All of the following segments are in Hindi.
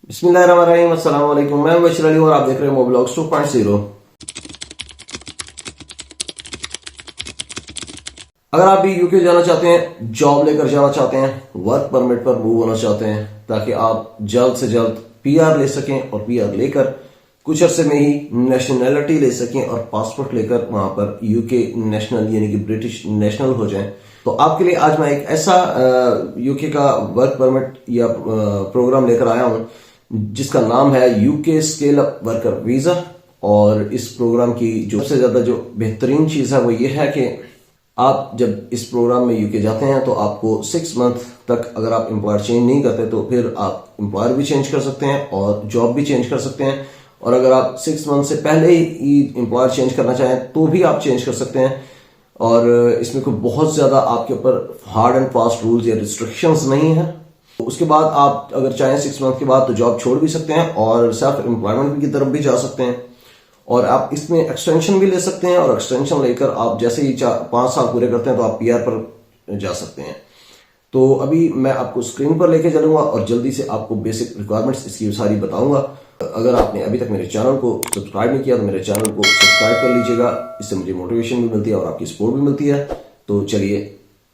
बिस्मिल्लाहिर्रहमानिर्रहीम, अस्सलाम वालेकुम। मैं बशर अली और आप देख रहे हैं मोब्लॉग्स 2.0। अगर आप भी यूके जाना चाहते हैं, जॉब लेकर जाना चाहते हैं, वर्क परमिट पर मूव होना चाहते हैं ताकि आप जल्द से जल्द पीआर ले सकें और पीआर लेकर कुछ अरसे में ही नेशनैलिटी ले सकें और पासपोर्ट लेकर वहां पर यूके नेशनल यानी कि ब्रिटिश नेशनल हो जाएं, तो आपके लिए आज मैं एक ऐसा यूके का वर्क परमिट या प्रोग्राम लेकर आया हूं जिसका नाम है UK scale up worker visa. और इस प्रोग्राम की जो सबसे ज्यादा जो बेहतरीन चीज है वो ये है कि आप जब इस प्रोग्राम में यूके जाते हैं तो आपको 6 मंथ तक अगर आप एम्प्लॉयर चेंज नहीं करते तो फिर आप एम्प्लॉयर भी चेंज कर सकते हैं और जॉब भी चेंज कर सकते हैं। और अगर आप 6 मंथ से पहले ही एम्प्लॉयर चेंज करना चाहें तो भी आप चेंज कर सकते हैं। और इसमें कोई बहुत ज्यादा आपके ऊपर हार्ड एंड फास्ट रूल्स या रिस्ट्रिक्शंस नहीं है। उसके बाद आप अगर चाहें 6 मंथ के बाद तो जॉब छोड़ भी सकते हैं और सेल्फ एम्प्लॉयमेंट की तरफ भी जा सकते हैं। और आप इसमें एक्सटेंशन भी ले सकते हैं और एक्सटेंशन लेकर आप जैसे ही 5 साल पूरे करते हैं तो आप पीआर पर जा सकते हैं। तो अभी मैं आपको स्क्रीन पर लेके चलूंगा और जल्दी से आपको बेसिक रिक्वायरमेंट्स इसकी सारी बताऊंगा। अगर आपने अभी तक मेरे चैनल को सब्सक्राइब नहीं किया तो मेरे चैनल को सब्सक्राइब कर लीजिएगा, इससे मुझे मोटिवेशन भी मिलती है और आपकी सपोर्ट भी मिलती है। तो चलिए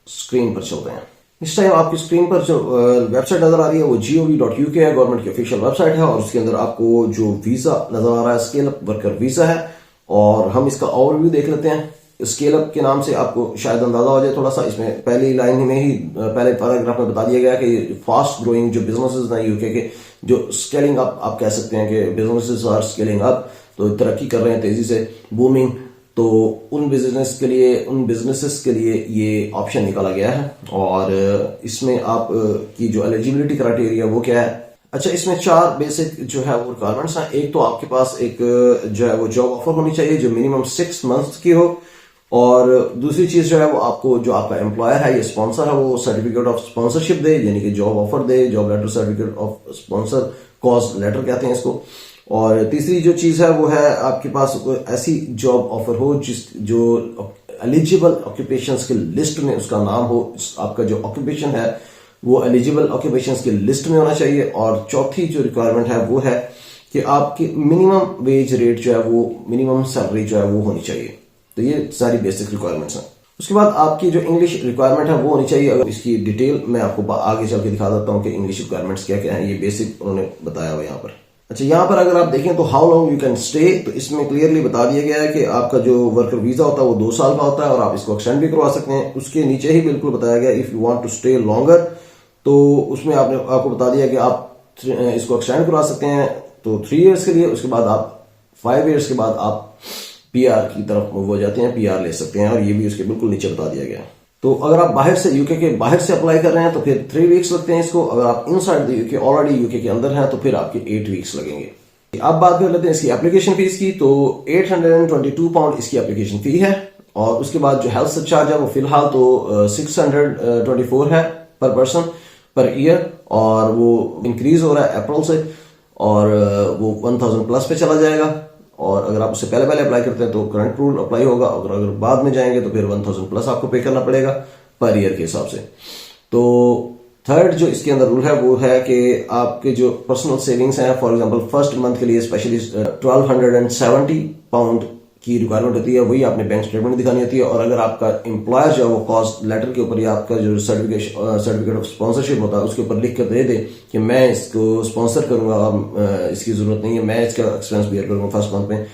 स्क्रीन पर चलते हैं। इस टाइम आपकी स्क्रीन पर जो वेबसाइट नजर आ रही है वो gov.uk है, गवर्नमेंट की ऑफिशियल वेबसाइट है। और उसके अंदर आपको जो वीजा नजर आ रहा है स्केल अप वर्कर वीजा है। और हम इसका ओवरव्यू देख लेते हैं। स्केल अप के नाम से आपको शायद अंदाजा हो जाए थोड़ा सा, इसमें पहली लाइन में ही पहले पैराग्राफ में बता दिया गया कि फास्ट ग्रोइंग जो बिजनेसेस हैं यूके के, जो स्केलिंग अप आप कह सकते हैं कि बिजनेसेस आर स्केलिंग अप, तो तरक्की कर रहे हैं तेजी से, बूमिंग। तो उन बिजनेसेस के लिए ये ऑप्शन निकाला गया है। और इसमें आप की जो एलिजिबिलिटी क्राइटेरिया वो क्या है। अच्छा, इसमें 4 बेसिक जो है वो रिक्वायरमेंट्स हैं। एक तो आपके पास एक जो है वो जॉब ऑफर होनी चाहिए जो मिनिमम 6 मंथ्स की हो। और दूसरी चीज जो है वो आपको जो आपका एम्प्लॉयर है या स्पॉन्सर है वो सर्टिफिकेट ऑफ स्पॉन्सरशिप दे, यानी कि जॉब ऑफर दे, job letter, certificate of sponsor, CoS letter कहते हैं इसको। और तीसरी जो चीज है वो है आपके पास ऐसी जॉब ऑफर हो जो एलिजिबल ऑक्यूपेशंस के लिस्ट में उसका नाम हो। आपका जो ऑक्यूपेशन है वो एलिजिबल ऑक्यूपेशंस के लिस्ट में होना चाहिए। और चौथी जो रिक्वायरमेंट है वो है कि आपकी मिनिमम वेज रेट जो है वो, मिनिमम सैलरी जो है वो होनी चाहिए। तो ये सारी बेसिक रिक्वायरमेंट्स हैं। उसके बाद आपकी जो इंग्लिश रिक्वायरमेंट है वो होनी चाहिए। अगर इसकी डिटेल मैं आपको आगे चल के दिखा देता हूँ कि इंग्लिश रिक्वायरमेंट्स क्या क्या है। ये बेसिक उन्होंने बताया हुआ यहाँ पर। अच्छा, यहाँ पर अगर आप देखें तो how long you can stay, तो इसमें क्लियरली बता दिया गया है कि आपका जो वर्कर वीजा होता है वो 2 साल का होता है और आप इसको एक्सटेंड भी करवा सकते हैं। उसके नीचे ही बिल्कुल बताया गया if you want to stay longer, तो उसमें आपको बता दिया कि आप इसको एक्सटेंड करवा सकते हैं तो 3 इयर्स के लिए। उसके बाद आप 5 इयर्स के बाद आप पीआर की तरफ मूव हो जाते हैं, पीआर ले सकते हैं। और ये भी उसके बिल्कुल नीचे बता दिया गया है। तो अगर आप बाहर से यूके के बाहर से अप्लाई कर रहे हैं तो फिर 3 वीक्स लगते हैं इसको। अगर आप inside the UK already UK के अंदर हैं तो फिर आपके 8 वीक्स लगेंगे। अब बात कर लेते हैं इसकी एप्लीकेशन फीस की। तो 822 पाउंड इसकी एप्लीकेशन फी है। और उसके बाद जो हेल्थ चार्ज है वो फिलहाल तो 624 है पर पर्सन पर ईयर, और वो इंक्रीज हो रहा है अप्रैल से और वो 1000 प्लस पे चला जाएगा। और अगर आप उससे पहले अप्लाई करते हैं तो करंट रूल अप्लाई होगा। अगर बाद में जाएंगे तो फिर 1000 प्लस आपको पे करना पड़ेगा पर ईयर के हिसाब से। तो थर्ड जो इसके अंदर रूल है वो है कि आपके जो पर्सनल सेविंग्स हैं, फॉर एग्जांपल फर्स्ट मंथ के लिए स्पेशली 1270 पाउंड की रिक्वायरमेंट होती है, वही आपने बैंक स्टेटमेंट दिखानी होती है। और अगर आपका एम्प्लॉयर जो है वो कॉस्ट लेटर के ऊपर या आपका जो सर्टिफिकेट ऑफ स्पॉन्सरशिप होता है उसके ऊपर लिख कर दे दे कि मैं इसको स्पॉन्सर करूंगा, इसकी जरूरत नहीं है, मैं इसका एक्सपेंस बियर करूंगा फर्स्ट मंथ में,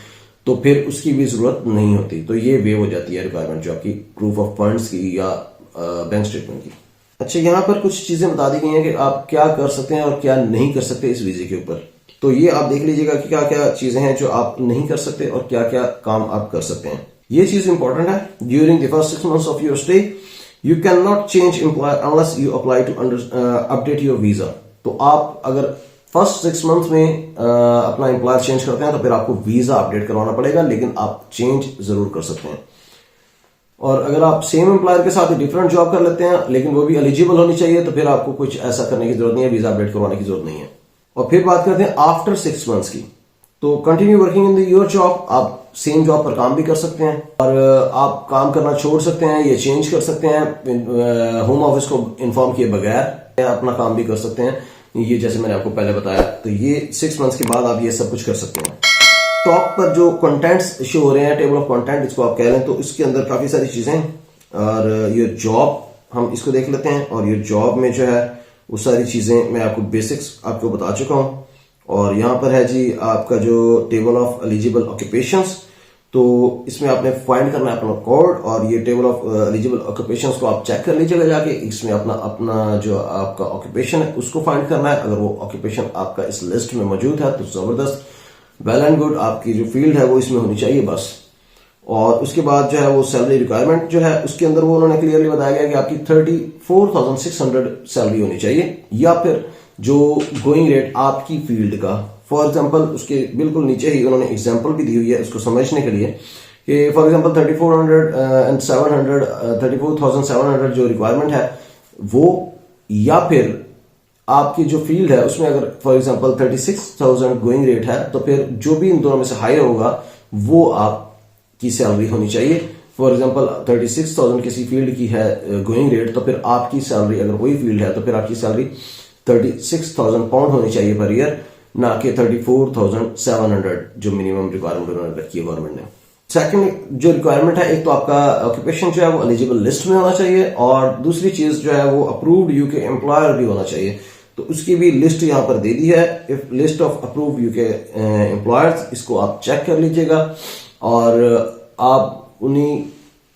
तो फिर उसकी भी जरूरत नहीं होती। तो ये वेव हो जाती है रिक्वायरमेंट जो आपकी प्रूफ ऑफ फंड्स की या बैंक स्टेटमेंट की। अच्छा, यहाँ पर कुछ चीजें बता दी गई हैं कि आप क्या कर सकते हैं और क्या नहीं कर सकते इस वीजे के ऊपर। तो ये आप देख लीजिएगा कि क्या क्या चीजें हैं जो आप नहीं कर सकते और क्या क्या काम आप कर सकते हैं। ये चीज इंपॉर्टेंट है। During the first 6 months of your stay you can not change employer unless you apply to update your visa. तो आप अगर फर्स्ट 6 months में अपना एम्प्लॉयर चेंज करते हैं तो फिर आपको वीजा अपडेट करवाना पड़ेगा, लेकिन आप चेंज जरूर कर सकते हैं। और अगर आप सेम एम्प्लॉयर के साथ डिफरेंट जॉब कर लेते हैं लेकिन वो भी एलिजिबल होनी चाहिए तो फिर आपको कुछ ऐसा करने की जरूरत नहीं है, वीजा अपडेट करवाने की जरूरत नहीं है। और फिर बात करते हैं आफ्टर 6 months की। तो continue working in your job, आप सेम जॉब पर काम भी कर सकते हैं और आप काम करना छोड़ सकते हैं या चेंज कर सकते हैं होम ऑफिस को इन्फॉर्म किए बगैर, अपना काम भी कर सकते हैं। ये जैसे मैंने आपको पहले बताया, तो ये 6 मंथ्स के बाद आप ये सब कुछ कर सकते हैं। टॉप पर जो कंटेंट्स शो हो रहे हैं, टेबल ऑफ कंटेंट इसको आप कह लें, तो इसके अंदर काफी सारी चीजें, और ये जॉब हम इसको देख लेते हैं। और ये जॉब में जो है वो सारी चीजें मैं आपको बेसिक्स आपको बता चुका हूं। और यहां पर है जी आपका जो टेबल ऑफ एलिजिबल ऑक्यूपेशंस, तो इसमें आपने फाइंड करना है अपना कोड, और ये टेबल ऑफ एलिजिबल ऑक्यूपेशंस को आप चेक कर लीजिएगा जाके। इसमें अपना जो आपका ऑक्यूपेशन है उसको फाइंड करना है। अगर वो ऑक्यूपेशन आपका इस लिस्ट में मौजूद है तो जबरदस्त, वेल एंड गुड, आपकी जो फील्ड है वो इसमें होनी चाहिए बस। और उसके बाद जो है वो सैलरी रिक्वायरमेंट जो है उसके अंदर वो उन्होंने क्लियरली बताया गया कि आपकी 34,600 सैलरी होनी चाहिए, या फिर जो गोइंग रेट आपकी फील्ड का। फॉर एग्जांपल उसके बिल्कुल नीचे ही उन्होंने एग्जांपल भी दी हुई है उसको समझने के लिए कि फॉर एग्जांपल 34,700 जो रिक्वायरमेंट है वो, या फिर आपकी जो फील्ड है उसमें अगर फॉर एग्जांपल 36,000 गोइंग रेट है, तो फिर जो भी इन दोनों में से हायर होगा वो आपकी सैलरी होनी चाहिए। फॉर एग्जांपल 36,000 किसी फील्ड की है गोइंग रेट, तो फिर आपकी सैलरी, अगर वही फील्ड है तो फिर आपकी सैलरी 36,000 पाउंड होनी चाहिए पर ईयर, ना कि 34,700 जो मिनिमम रिक्वायरमेंट उन्होंने रखी है गवर्नमेंट ने। सेकंड जो रिक्वायरमेंट है, एक तो आपका ऑक्यूपेशन जो है वो एलिजिबल लिस्ट में होना चाहिए, और दूसरी चीज जो है वो अप्रूव्ड यूके एम्प्लॉयर भी होना चाहिए। तो उसकी भी लिस्ट यहां पर दे दी है, if list of approved UK employers, इसको आप चेक कर लीजिएगा और आप उन्हीं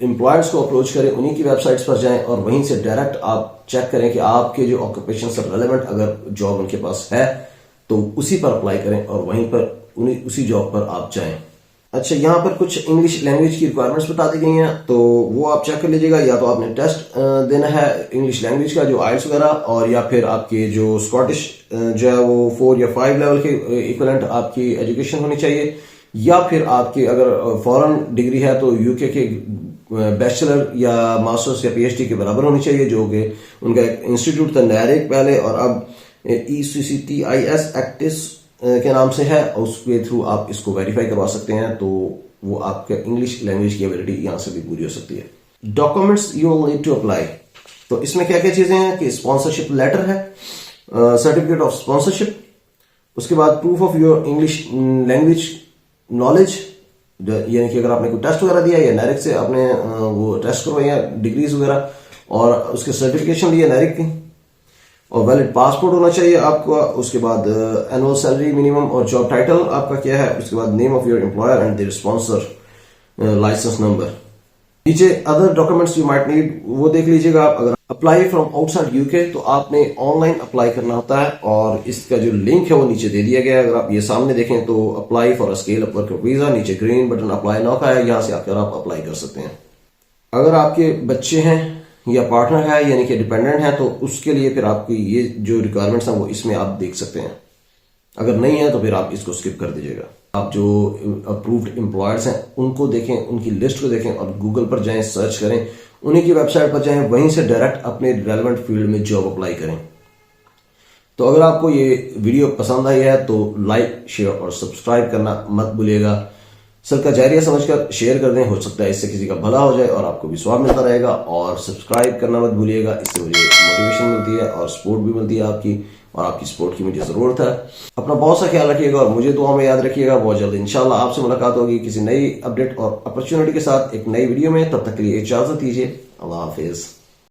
एम्प्लॉयर्स को अप्रोच करें, उन्हीं की वेबसाइट्स पर जाएं और वहीं से डायरेक्ट आप चेक करें कि आपके जो ऑक्यूपेशन से रेलेवेंट अगर जॉब उनके पास है तो उसी पर अप्लाई करें और वहीं पर उसी जॉब पर आप जाएं। अच्छा, यहाँ पर कुछ इंग्लिश लैंग्वेज की रिक्वायरमेंट्स बता दी गई हैं, तो वो आप चेक कर लीजिएगा। या तो आपने टेस्ट देना है इंग्लिश लैंग्वेज का, जो आइल्स वगैरह, और या फिर आपके जो स्कॉटिश जो है वो 4 या 5 लेवल के इक्विवेलेंट आपकी एजुकेशन होनी चाहिए, या फिर आपकी अगर फॉरेन डिग्री है तो यूके के बैचलर या मास्टर्स या पीएचडी के बराबर होनी चाहिए, जो कि उनका एक इंस्टीट्यूट था नैरिक पहले, और अब ECCTIS एक्टिस के नाम से है, उसके थ्रू आप इसको वेरीफाई करवा सकते हैं। तो वो आपके इंग्लिश लैंग्वेज की एबिलिटी यहां से भी पूरी हो सकती है। Documents you will need to apply, तो इसमें क्या क्या चीजें हैं कि स्पॉन्सरशिप लेटर है, सर्टिफिकेट ऑफ स्पॉन्सरशिप, उसके बाद proof of your English language knowledge, यानी कि अगर आपने कोई टेस्ट वगैरह दिया या नैरिक से आपने वो टेस्ट करवाया डिग्रीज वगैरह, और उसके सर्टिफिकेशन लिए नैरिक की, और वैलिड पासपोर्ट होना चाहिए आपका। उसके बाद एनुअल सैलरी मिनिमम और जॉब टाइटल आपका क्या है, उसके बाद name of your employer and their sponsor, licence number. नीचे other documents you might need वो देख लीजिएगा। अगर अप्लाई फ्रॉम आउटसाइड यूके तो आपने ऑनलाइन अप्लाई करना होता है, और इसका जो लिंक है वो नीचे दे दिया गया है। अगर आप ये सामने देखें तो apply for a scale up work visa, नीचे ग्रीन बटन अप्लाई नाउ का है, यहां से आकर आप अप्लाई कर सकते हैं। अगर आपके बच्चे हैं या पार्टनर है यानी कि डिपेंडेंट है, तो उसके लिए फिर आपकी ये जो रिक्वायरमेंट्स हैं वो इसमें आप देख सकते हैं। अगर नहीं है तो फिर आप इसको स्किप कर दीजिएगा। आप जो अप्रूव्ड एम्प्लॉयर्स हैं उनको देखें, उनकी लिस्ट को देखें और गूगल पर जाएं, सर्च करें, उन्हीं की वेबसाइट पर जाएं, वहीं से डायरेक्ट अपने रेलेवेंट फील्ड में जॉब अप्लाई करें। तो अगर आपको ये वीडियो पसंद आई है तो लाइक, शेयर और सब्सक्राइब करना मत भूलिएगा। सबका जारिया समझकर शेयर कर दें, हो सकता है इससे किसी का भला हो जाए और आपको भी स्वाब मिलता रहेगा। और सब्सक्राइब करना मत भूलिएगा, इससे मुझे मोटिवेशन मिलती है और सपोर्ट भी मिलती है आपकी, और आपकी सपोर्ट की मुझे जरूरत है। अपना बहुत सा ख्याल रखिएगा और मुझे दुआ में याद रखिएगा। बहुत जल्द इंशाल्लाह आपसे मुलाकात होगी किसी नई अपडेट और अपॉर्चुनिटी के साथ एक नई वीडियो में। तब तक के लिए इजाजत दीजिए। अल्लाह हाफिज।